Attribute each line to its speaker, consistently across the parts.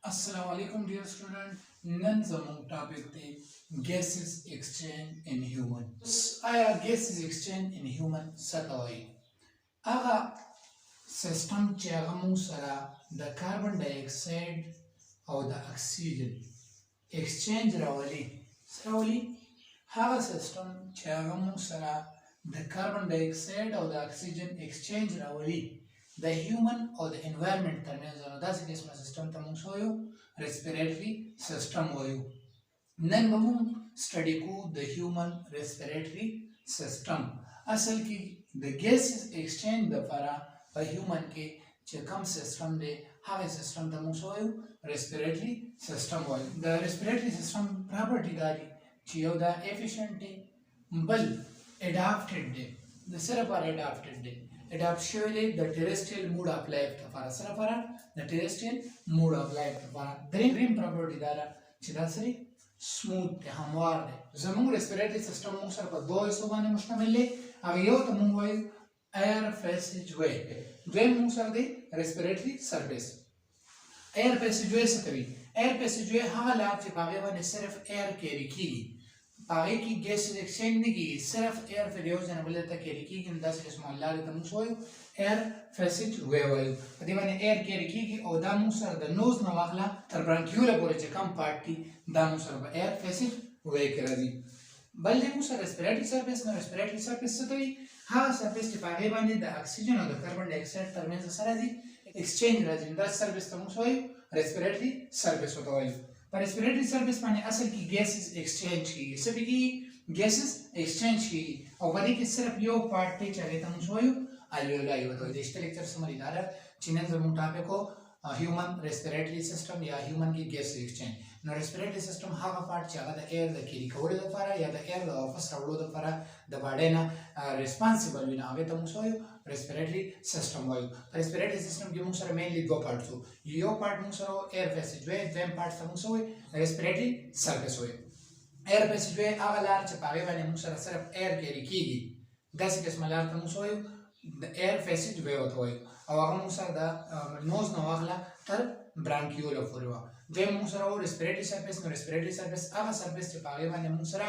Speaker 1: Assalamu alaikum dear student. नन जमूं topic थे gases exchange in human. आया gases exchange in human सतवाई. आगा सिस्टम चागमु सरा द कार्बन डाइऑक्साइड और द ऑक्सीजन exchange रावली आगा सिस्टम चागमु सरा द कार्बन डाइऑक्साइड और द ऑक्सीजन exchange रावली the human or the environment terminals are that's the case system tamung soyo respiratory system hoyo nan bamu study ko the human respiratory system asal ki the gases exchange the para by human ke che kam system de have system tamung soyo respiratory system hoyo the respiratory system property dari che yoda efficient de bal adapted de the sera para adapted de Adaptation the terrestrial mode of life tafara sarafara the terrestrial mode of life tafara dream property dara chidasri smooth te hamwar de zamung respiratory system mung sar pa do hisso bane mushtamil le ag yo tamung hoy air passageway dve mung sar de respiratory surface air passageway satwi air passageway ha la che bage bane sirf air carry ki पागे की gas exchange नहीं की सिर्फ एयर फेरियोज ने बोले तक कैरी की इन 10 किस्म अल्लाह रे तम सोयो एयर पैसेज वे वायु पति माने एयर कैरी की और दामु सर द नोज न वाखला तर ब्रांक्यूला पोरे चे कम पार्टी दामु सर एयर पैसेज वे करा दी बल दे मुसर रेस्पिरेटरी सरफेस से तो हा सरफेस के पागे बाने द ऑक्सीजन और द कार्बन डाइऑक्साइड तरमें सरा दी एक्सचेंज राजी द सरफेस तम सोयो रेस्पिरेटरी सरफेस होता है पर रेस्पिरेटरी सर्विस माने असल की गैसेस एक्सचेंज की सभी की गैसेस एक्सचेंज की और बड़ी की सिर्फ यो पार्ट पे चले तम सोयो अल्वेलाई होतो इस लेक्चर समरी दारा चिन्ह जमु टॉपिक को ह्यूमन रेस्पिरेटरी सिस्टम या ह्यूमन की गैस एक्सचेंज नो रेस्पिरेटरी सिस्टम हा पार्ट चागा द एयर द की रिकवरी द फरा या द एयर द ऑफिस रावलो द फरा द बाडेना रिस्पांसिबल विना आवे तम सोयो रेस्पिरेटरी सिस्टम वायु रेस्पिरेटरी सिस्टम की मुंग सर मेनली दो पार्ट्स हो यो पार्ट मुंग सर एयर पैसेजवे देम पार्ट तम सोयो रेस्पिरेटरी सरफेस होय एयर पैसेजवे आगलार च पावे वाले मुंग सर सिर्फ एयर कैरी कीगी 10 किस्म लार तम सोयो द एयर पैसेजवे होतो है और अगर मुंग सर द नोज न वागला तर ब्रांकियोला फुरवा देम मुंग सर और रेस्पिरेटरी सरफेस आगा सरफेस च पावे वाले मुंग सर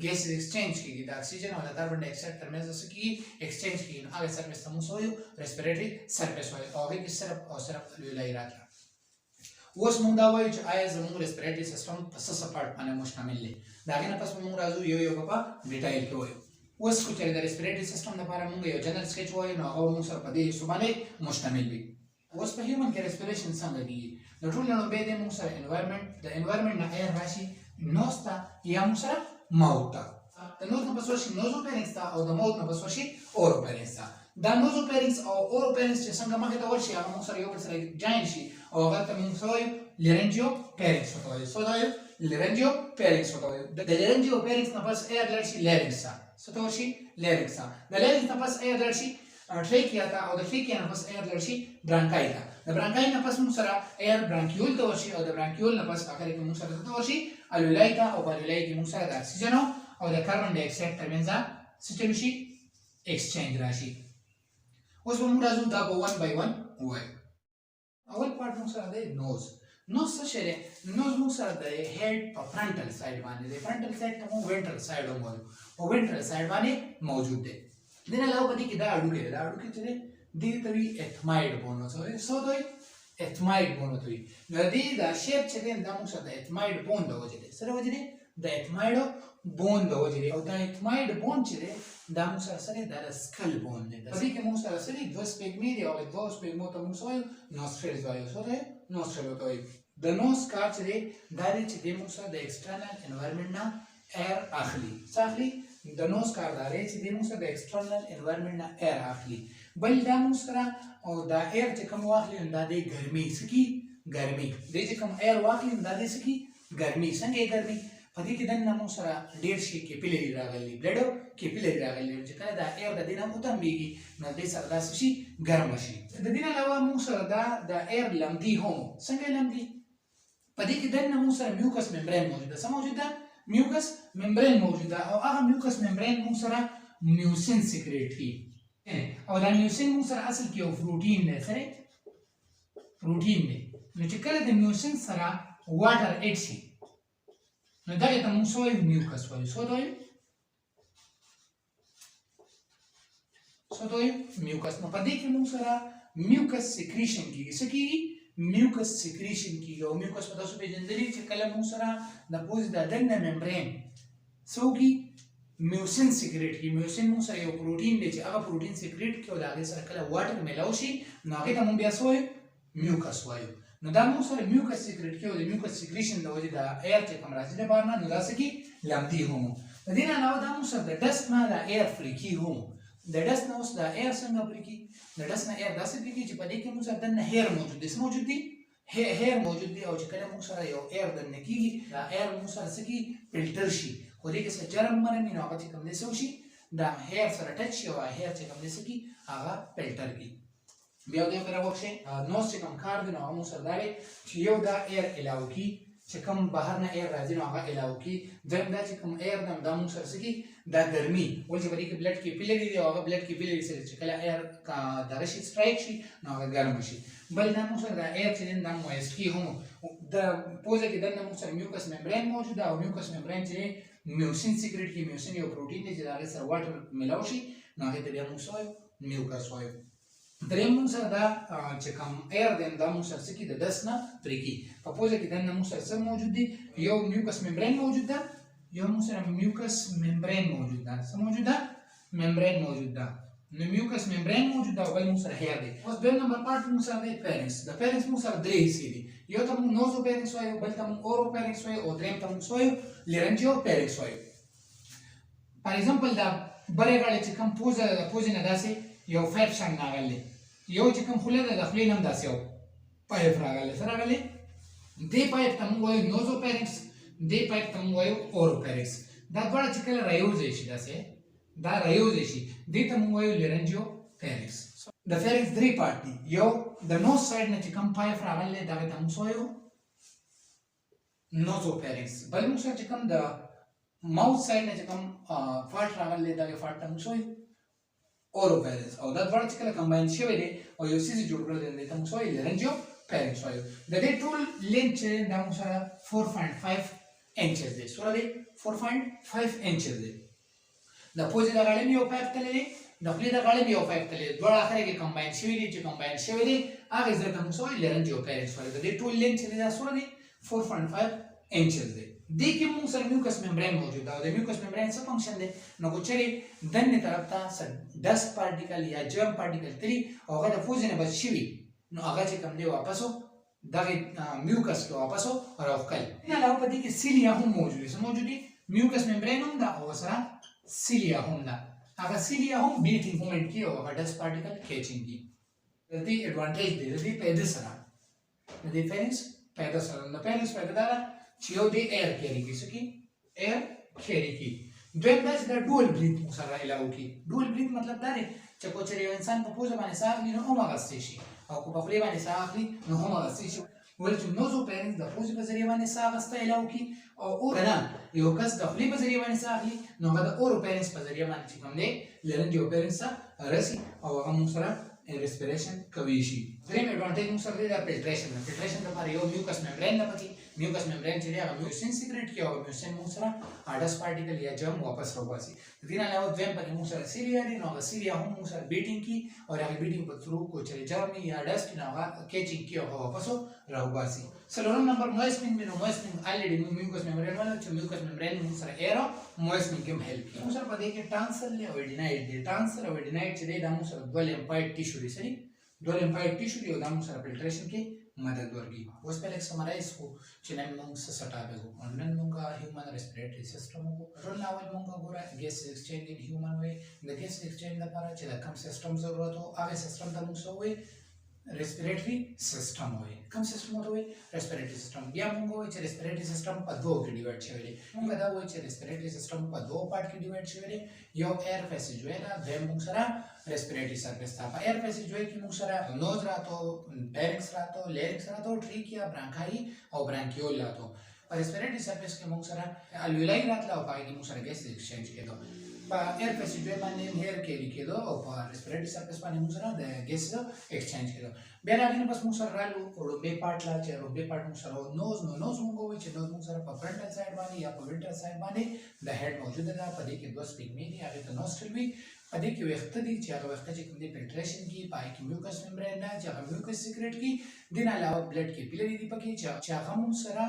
Speaker 1: गैस एक्सचेंज की द ऑक्सीजन और द कार्बन डाइऑक्साइड तरमें से की एक्सचेंज की आगे सरफेस तम सोयो रेस्पिरेटरी सरफेस होय और की सिर्फ अल्वेलाई राखला वस मुंग दा वय आया जमु रेस्पिरेटरी सिस्टम पसस पार्ट माने मुश्तमिल ले दागे न पस मुंग राजू यो पपा डिटेल के होय वस को चले द रेस्पिरेटरी सिस्टम द पारा मुंग यो जनरल स्केच होय न और मुंग सर पदे सुबाने मुश्तमिल भी वस पे ह्यूमन के रेस्पिरेशन संग दी द टूल न बे दे मुंग सर एनवायरनमेंट ना एयर राशि नोस्ता या मुंग सर माउता द नोज न बसवशी नोजोपेरिंग्स ता और द माउथ न बसवशी ओरोपेरिंग्स ता द नोजोपेरिंग्स और ओरोपेरिंग्स चे संग माके द वर्षि आ मुंग सर यो पर सर जाइन शी और अगर मुंग सोय laryngeopharynx होता है सो द laryngeopharynx होता है द laryngeopharynx न बस एयर लर्शी larynx सा सो तो वर्षि larynx सा द larynx न बस एयर लर्शी trachea था और द trachea न बस एयर लर्शी bronchi था द bronchi न बस मुंग सर एयर bronchiole तो वर्षि और द bronchiole न बस आखिर के मुंग सर तो वर्षि alveoli था और alveoli के मुंग सर द ऑक्सीजन और द कार्बन डाइऑक्साइड तरमेंजा सिचुएशी एक्सचेंज राशि उस मुंग राजू दा 1 by 1 हुआ अवल पार्ट मुंग सर दे नोज से शेरे नोज मुंग सर दे हेड पर फ्रंटल साइड वाने दे फ्रंटल साइड तो वेंट्रल साइड हो और वेंट्रल साइड वाने मौजूद दे दिन लाओ बदी कि दा अडू के चले दी तवी एथमाइड बोनो सो तो एथमाइड बोनो तवी नदी दा शेप चले दा मुंग सर द एथमाइड बोन दो जले सर वजने द एथमाइड बोन दो जले और द एथमाइड बोन चले दा मुंग सर सरे दा स्कल बोन दे बदी के मुंग सर सरे दो स्पेगमी दे और दो स्पेगमो तो मुंग सोय nostrils वायो सो रे nostril होतो है द नोज का चले दारे चले मुंग सर द एक्सटर्नल एनवायरनमेंट ना एयर आखली साखली द नोज का दारे चले मुंग सर द एक्सटर्नल एनवायरनमेंट ना एयर आखली बल दा मुंग सर और द एयर च कम वाखली दा दे गर्मी सकी गर्मी दे च कम एयर वाखली दा दे सकी गर्मी संगे गर्मी पदी के दन नमो सरा डेढ़ शी कैपिलरी रागली ब्लड कैपिलरी रागली जका दा एयर द दिना उतम बीगी न दे सरदा सुशी गर्म शी द दिना लवा मु सरदा द एयर लमदी हो संगे लमदी पदी के दन नमो सरा म्यूकस मेम्ब्रेन मौजूद है मौजूद है म्यूकस मेम्ब्रेन मौजूद है और आ म्यूकस मेम्ब्रेन मु सरा म्यूसिन सीक्रेट की और द म्यूसिन मु सरा असल की प्रोटीन है सरे پروټین دی نو چې کله د میوسین سره واټر اډ شي نو دغه ته موږ وایو میوکس وایو څه ته وایو میوکس نو په دې کې موږ سره میوکس سیکریشن کیږي څه کیږي میوکس سیکریشن کیږي او میوکس په تاسو پیژندلی چې کله موږ سره د پوز د دننه ممبرین څوکي میوسین سیکریټ کی میوسین موږ سره یو پروټین دی چې هغه پروټین سیکریټ کوي او د هغې سره کله واټر میلاو شي نو هغې ته موږ بیا څه وایو میوکس وایو نو دا موږ سره میوکس سیکریټ کوي او د میوکس سیکریشن د وجې د ایر چې کوم راځي د بهر نه نو دا څه کي لمدي هم د دې نه علاوه دا موږ سره د ډسټ نه د ایر فری کي هم د ډسټ نه اوس د ایر څنګه فری کي د ډسټ نه ایر داسې فری کي چې په دې کې موږ سره دننه هیر موجود دی څه موجود دی هیر موجود دی او چې کله موږ سره یو ایر دننه کېږي دا ایر موږ سره څه کي فلټر شي خو دې کې څه جرم مرمي نو هغه چې کوم دی څه وشي دا هیر سره ټچ شي او هیر چې کوم دی څه کي هغه فلټر کړي بیا دې پر وښه نو چې کوم کار دی نو هغه موږ سره دا دی چې یو دا ایر علاوه کی چې کوم بهر نه ایر راځي نو هغه علاوه کی دویم دا چې کوم ایر دا موږ سره څه کي دا ګرمي ول چې په دې کې بلډ کې پیلري دی او هغه بلډ کې پیلري سره چې کله ایر دغه شي سټرایک شي نو هغه ګرم شي بل دا موږ سره دا ایر چې دا مویس کی هم د پوزه کې دنه موږ سره میوکس ممبرین موجود او میوکس ممبرین چې میوسین سیکریټ کی میوسین یو پروټین دی چې هغه سره واټر ملاو شي نو هغه ته بیا موږ وایو میوکس وایو دریم موږ سره دا چې کوم ایر دی دا موږ سره څه کی د دس نه پرې کی په پوزه کې دنه موږ سره څه موجود دی یو میوکس ممبرین موجود ده یو موږ سره میوکس ممبرین موجود ده څه موجود ده ممبرین موجود ده نو میوکس ممبرین موجود ده او بل موږ سره هیر دی اوس دویم نمبر پارت موږ سره دی فیرنکس د فیرنکس موږ سره درې حصې دي یو ته موږ نوزو فیرنکس وایو بل ته موږ اورو فیرنکس وایو او دریم ته موږ وایو لرنجیو فیرنکس وایو فار ایگزامپل دا بلې غاړې چې کوم پوزه د پوزې نه داسې یو پایپ شان راغلی یو چې کوم خوله ده د خولې نه هم داسې یو پایپ راغلی څه راغلی دې پایپ ته موږ وایو نوزو فیرنکس دې پایپ ته موږ وایو اورو فیرنکس دا دواړه چې کله رايوځای شي داسې دا رايوځای شي دې ته موږ وایو لرنجیو فیرنکس د فیرنکس درې پارت دي یو د نوز سایډ نه چې کوم پایپ راغلی دغه ته موږ وایو نوزو فیرنکس بل موږ سره چې کوم د ماوث سایډ نه چې کوم فارټ راغلی دغه فارټ ته موږ وایو اورو فیرنکس او دا دواړه چې کله کمباین شوی دی او یو څیز جوړ کړی دی دې ته موږ وایو لرنجیو فیرنکس وایو د دې ټول لینث چې دا موږ سره 4.5 inches دی سره دی 4.5 inches دی د پوزې د غاړې یو پایپ تللی دی د خولې د غاړې یو پایپ تللی دی دواړه اخر کې کمباین شوي دي چې کمباین شوي دي هغه ځای ته موږ وایو لرنجیو فیرنکس وایو د دې ټول لینث چې دی دا سره دی 4.5 inches دی دې کې موږ سره میوکس ممبرین موجود ده او د میوکس ممبرین څه فنکشن دی نو که چېرې دننه طرف ته ډسټ پارټیکل یا جرم پارټیکل تلي او هغه د پوزې نه بچ شوي نو هغه چې کوم دی واپسو دغه میوکس کې واپسو راوښکل نه علاوه په دې کې سیلیا هم موجود دي څه موجود دي میوکس ممبرین هم ده او سره سیلیا هم ده هغه سیلیا هم بیټینګ مومنټ کې او هغه ډسټ پارټیکل کیچینګ دي د دې اډوانټیج دی د دې پیدا سره د دې فیرنکس پیدا سره د فیرنکس پیدا ده چې یو دی ایر کیری کی څه کی ایر کیری کی دویم دا چې دا ډول بریث مو سره علاوه کی ډول بریث مطلب دا دی چې کو چېرې یو انسان په پوزه باندې ساه اخلي نو هم اغوستی شي او که په خولې باندې ساه اخلي نو هم اغوستی شي ولې چې نوزو فیرنکس د پوزې په ذریعه باندې ساه اخیسته علاوه کی او نه یو کس د خولې په ذریعه باندې ساه اخلي نو هغه د اورو فیرنکس په ذریعه باندې چې کوم دی لرنجیو فیرنکس ته رسي او هغه موږ سره ریسپیریشن کوي شي دریم اډوانټیج موږ سره دی د فلټریشن لپاره یو میوکس ممبرین نه پکې میوکس ممبرین چې دی هغه میوسین سیکریټ کوي او میوسین موږ سره ډسټ پارټیکل یا جرم واپس راوباسي د دې نه علاوه دویم پکې موږ سره سیلیا دی نو هغه سیلیا هم موږ سره بیټینګ کوي او هغه بیټینګ په تھرو کو چې جرم یا ډسټ نه هغه کیچینګ کوي او واپس راوباسي څلورم نمبر مویسنینګ دی نو مویسنینګ الریډي میوکس ممبرین ولا چې میوکس ممبرین موږ سره ایر مویسنینګ کې هیلپ کوي موږ سره په دې کې ټانسل او اډینایټ دی ټانسل او اډینایټ چې دی دا موږ سره دوه لیمفاید ټیشو دی سړي دوه لیمفاید ټیشو دی او دا موږ سره فلټریشن کې مدد ورکوي اوس په لږ سمرایز کو چې نن موږ څه ټاپک وکړو نن موږ هیومن ریسپیریټري سیستم وکړو ټول اول موږ ګوره ګیس ایکسچینج ان هیومن وی د ګیس ایکسچینج لپاره چې د کوم سیستم ضرورت او هغه سیستم د موږ وی respiratory system وایي کوم سیستم وایي respiratory system بیا موږ وایي چې respiratory system په دوه کې ډیوایډ شوی دی موږ دا وایي چې respiratory system په دوه پارت کې ډیوایډ شوی دی یو ایر پیسیجوی ده دویم موږ سره respiratory surface ده په ایر پیسیجوی کې موږ سره نوز راته فیرنکس راته لیرکس راته ټریکیا برانکای او برانکیول راته په respiratory surface کې موږ سره الویولای راته او پای کې موږ سره ګیس ایکسچینج کېدو په ایر پیسیجوي باندې ایر کیری کېدو او په ریسپیریټري سرفیس باندې موږ سره د ګیس ایکسچینج کېدو. بیا راغلی نه بس موږ سره رالو روبې پارټ لا چې روبې پارټ موږ سره نوز موږ وایو چې نوز موږ سره په فرنټل سایډ باندې یا په وینټرل سایډ باندې د هډ موجوده ده. په دې کې دوه سپیګمې دي، هغې ته نوسترل وي. په دې کې ویښته دي چې هغه ویښته چې کوم دي فلټریشن کوي، په هغې کې میوکس ممبرین ده چې هغه میوکس سیکریټ کوي. دې نه علاوه بلډ کیپیلري دي پکې چې هغه موږ سره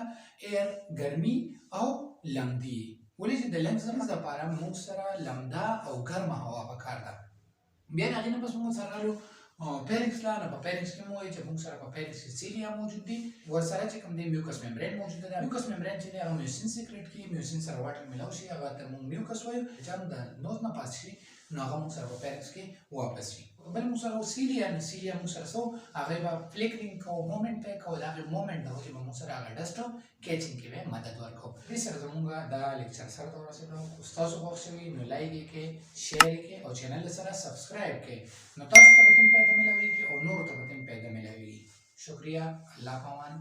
Speaker 1: ایر ګرمي او لمدي. ولې چې د لنګز لپاره موږ سره لمده او ګرمه هوا پکار ده. بیا هغې نه پس موږ سره رالو پیرنکس لا. نو په پیرنکس کې مو وایي چې موږ سره په پیرنکس کې سیلیا موجود دي، ورسره چې کوم دی میوکس ممبرین موجوده ده. میوکس ممبرین چې دی هغه میوسین سیکریټ کوي، میوسین سره واټر میلاو شي، هغه ته موږ میوکس وایو. چې هم د نوز نه پاس شي نو هغه موږ سره په پیرنکس کې واپس شي. بل موږ سره سیلیا، نو سیلیا موږ سره څه هغې به فلیکرینګ کوو، مومنټ به یې کوو. د هغې مومنټ د وجې به موږ سره هغه ډسټ کیچینګ کې به مدد ورکوو. دې سره زموږ دا لیکچر سره ته ورسېدو. ستاسو خوښ شوي نو لایک یې کړئ، شیر یې کړئ او چینل سره سبسکرایب کړئ. نو تاسو ته به کوم پیدا ملاویږي او نورو ته به کوم پیدا ملاویږي. شکریہ. الله پامان.